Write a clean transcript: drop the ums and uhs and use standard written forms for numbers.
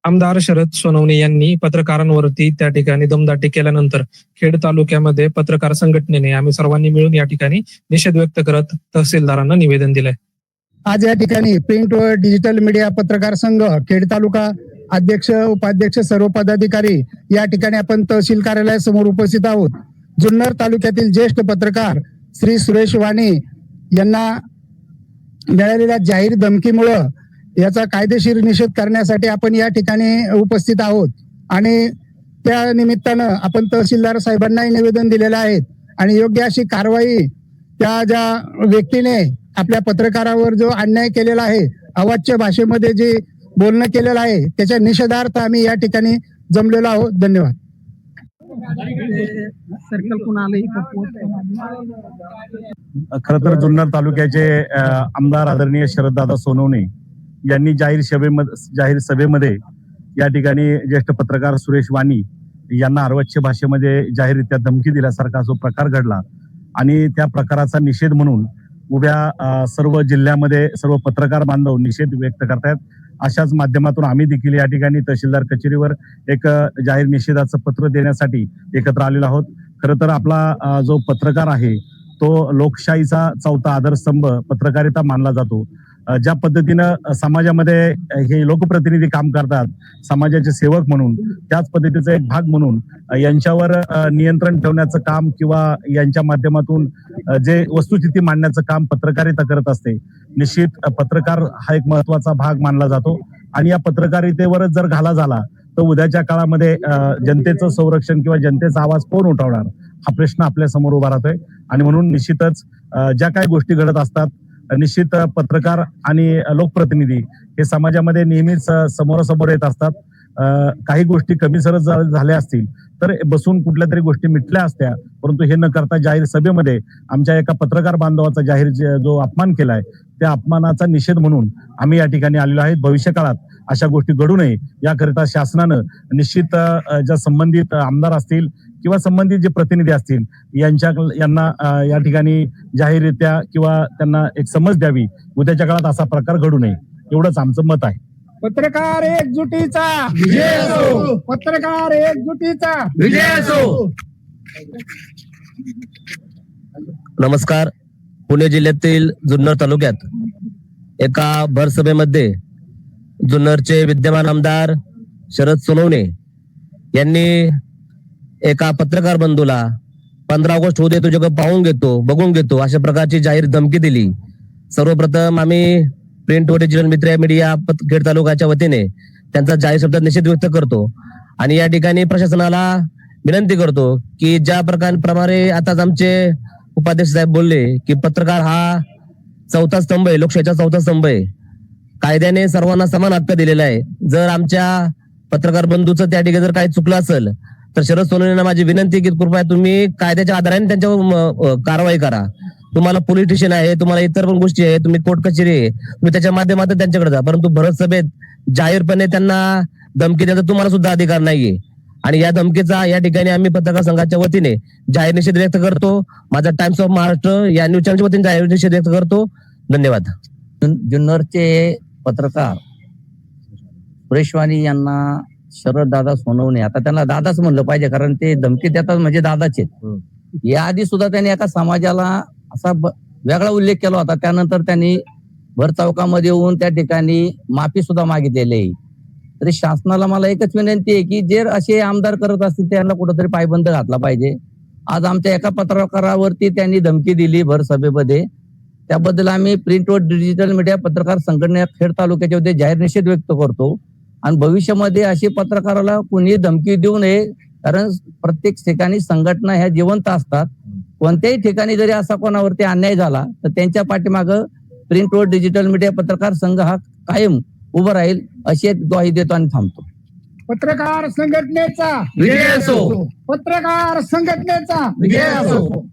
आमदार शरद सोनवणे यांनी पत्रकारांवरती त्या ठिकाणी दमदाटी केल्यानंतर खेड तालुक्यामध्ये पत्रकार संघटनेने आम्ही सर्वांनी मिळून या ठिकाणी निषेध व्यक्त करत तहसीलदारांना निवेदन दिलंय. आज या ठिकाणी प्रिंट व डिजिटल मीडिया पत्रकार संघ खेड तालुका अध्यक्ष उपाध्यक्ष सर्व पदाधिकारी या ठिकाणी आपण तहसील कार्यालयासमोर उपस्थित आहोत. जुन्नर तालुक्यातील ज्येष्ठ पत्रकार श्री सुरेश वाणी यांना मिळालेल्या जाहीर धमकीमुळं याचा कायदेशीर निषेध करण्यासाठी आपण या ठिकाणी उपस्थित आहोत आणि त्या निमित्तानं आपण तहसीलदार साहेबांनाही निवेदन दिलेलं आहे आणि योग्य अशी कारवाई त्या ज्या व्यक्तीने आपल्या पत्रकारावर जो अन्याय केलेला आहे, अवाच्य भाषेमध्ये जे बोलणं केलेलं आहे, त्याच्या निषेधार्थ आम्ही या ठिकाणी जमलेलो आहोत. धन्यवाद. खर तर जुन्नर तालुक्याचे आमदार आदरणीय शरददादा सोनवणे यांनी जाहीर सभेमध्ये या ठिकाणी ज्येष्ठ पत्रकार सुरेश वाणी यांना अर्वाच्य भाषेमध्ये जाहीररित्या धमकी दिल्यासारखा जो प्रकार घडला आणि त्या प्रकाराचा निषेध म्हणून उभ्या सर्व जिल्ह्यामध्ये सर्व पत्रकार बांधव निषेध व्यक्त करतायत. अशाच माध्यमातून आम्ही देखील या ठिकाणी तहसीलदार कचेरीवर एक जाहीर निषेधाचं पत्र देण्यासाठी एकत्र आलेलो आहोत. खरं तर आपला जो पत्रकार आहे तो लोकशाहीचा चौथा आधारस्तंभ पत्रकारिता मानला जातो. ज्या पद्धतीनं समाजामध्ये हे लोकप्रतिनिधी काम करतात समाजाचे सेवक म्हणून, त्याच पद्धतीचा एक भाग म्हणून यांच्यावर नियंत्रण ठेवण्याचं काम किंवा यांच्या माध्यमातून जे वस्तुस्थिती मांडण्याचं काम पत्रकारिता करत असते. निश्चित पत्रकार हा एक महत्वाचा भाग मानला जातो आणि या पत्रकारितेवरच जर घाला झाला तर उद्याच्या काळामध्ये जनतेचं संरक्षण किंवा जनतेचा आवाज कोण उठवणार हा प्रश्न आपल्या समोर उभा राहतोय. आणि म्हणून निश्चितच ज्या काही गोष्टी घडत असतात, निश्चित पत्रकार आणि लोकप्रतिनिधी हे समाजामध्ये नेहमीच समोरासमोर येत असतात. काही गोष्टी कमी सरस झाल्या असतील तर बसून कुठल्या तरी गोष्टी मिटल्या असत्या, परंतु हे न करता जाहीर सभेमध्ये आमच्या एका पत्रकार बांधवाचा जाहीर जो अपमान केलाय त्या अपमानाचा निषेध म्हणून आम्ही या ठिकाणी आलेलो आहे. भविष्य काळात अशा गोष्टी घडू नये याकरिता शासनानं निश्चित ज्या संबंधित आमदार असतील किंवा संबंधित जे प्रतिनिधी असतील यांना या ठिकाणी जाहीररित्या किंवा त्यांना एक समज द्यावी, उद्याच्या काळात असा प्रकार घडू नये एवढंच आमचं मत आहे. पत्रकार एकजुटीचा विजय असो. पत्रकार एकजुटीचा विजय असो. नमस्कार. पुणे जिल्ह्यातील जुन्नर तालुक्यात एका भर सभेमध्ये जुन्नरचे विद्यमान आमदार शरद सोनवणे यांनी एका पत्रकार बंधूला 15 ऑगस्ट होऊ दे तुझ्याकडे पाहून घेतो बघून घेतो अशा प्रकारची जाहीर धमकी दिली. सर्वप्रथम आम्ही प्रिंट व डिजिटल मीडिया खेड तालुक्याच्या वतीने त्यांचा जाहीर शब्दात निषेध व्यक्त करतो आणि या ठिकाणी प्रशासनाला विनंती करतो की ज्या प्रकारे आताच आमचे उपाध्यक्ष साहेब बोलले की पत्रकार हा चौथा स्तंभ आहे, लोकशाहीचा चौथा स्तंभ आहे. कायद्याने सर्वांना समान हक्क दिलेला आहे. जर आमच्या पत्रकार बंधूचं त्या ठिकाणी जर काही चुकलं असेल तर शरद सोनवणेंना माझी विनंती की कृपया तुम्ही कायद्याच्या आधाराने त्यांच्यावर कारवाई करा. तुम्हाला पोलीस स्टेशन आहे, तुम्हाला इतर पण गोष्टी आहे, तुम्ही कोर्ट कचेरी आहे, तुम्ही त्याच्या माध्यमातून त्यांच्याकडे जा, परंतु भरत सभेत जाहीरपणे त्यांना धमकी द्यायचा तुम्हाला सुद्धा अधिकार नाहीये. आणि या धमकीचा या ठिकाणी आम्ही पत्रकार संघाच्या वतीने जाहीर निषेध व्यक्त करतो. माझा टाइम्स ऑफ महाराष्ट्र या न्यूज चॅनलच्या वतीने जाहीर निषेध व्यक्त करतो. धन्यवाद. जुन्नरचे पत्रकार सुरेश वाणी यांना शरद दादा सोनवणे, आता त्यांना दादाच म्हणलं पाहिजे कारण ते धमकी देतात म्हणजे दादाचे. याआधी सुद्धा त्यांनी एका समाजाला असा वेगळा उल्लेख केला होता. त्यानंतर त्यांनी भर चौकामध्ये येऊन त्या ठिकाणी माफी सुद्धा मागितलेली आहे. तरी शासनाला मला एकच विनंती आहे की जे असे आमदार करत असतील त्यांना कुठेतरी पायबंद घातला पाहिजे. आज आमच्या एका पत्रकारावरती त्यांनी धमकी दिली भर सभेमध्ये, त्याबद्दल आम्ही प्रिंट व डिजिटल मीडिया पत्रकार संघटना खेड तालुक्याच्या वतीने जाहीर निषेध व्यक्त करतो. आणि भविष्यामध्ये अशी पत्रकाराला कुणी धमकी देऊ नये, कारण प्रत्येक ठिकाणी संघटना ह्या जिवंत असतात. कोणत्याही ठिकाणी जरी असा कोणावरती अन्याय झाला तर त्यांच्या पाठीमागं प्रिंट व डिजिटल मीडिया पत्रकार संघ हा कायम उभं राहील अशी ग्वाही देतो आणि थांबतो. पत्रकार संघटनेचा विजय असो. पत्रकार संघटनेचा विजय असो.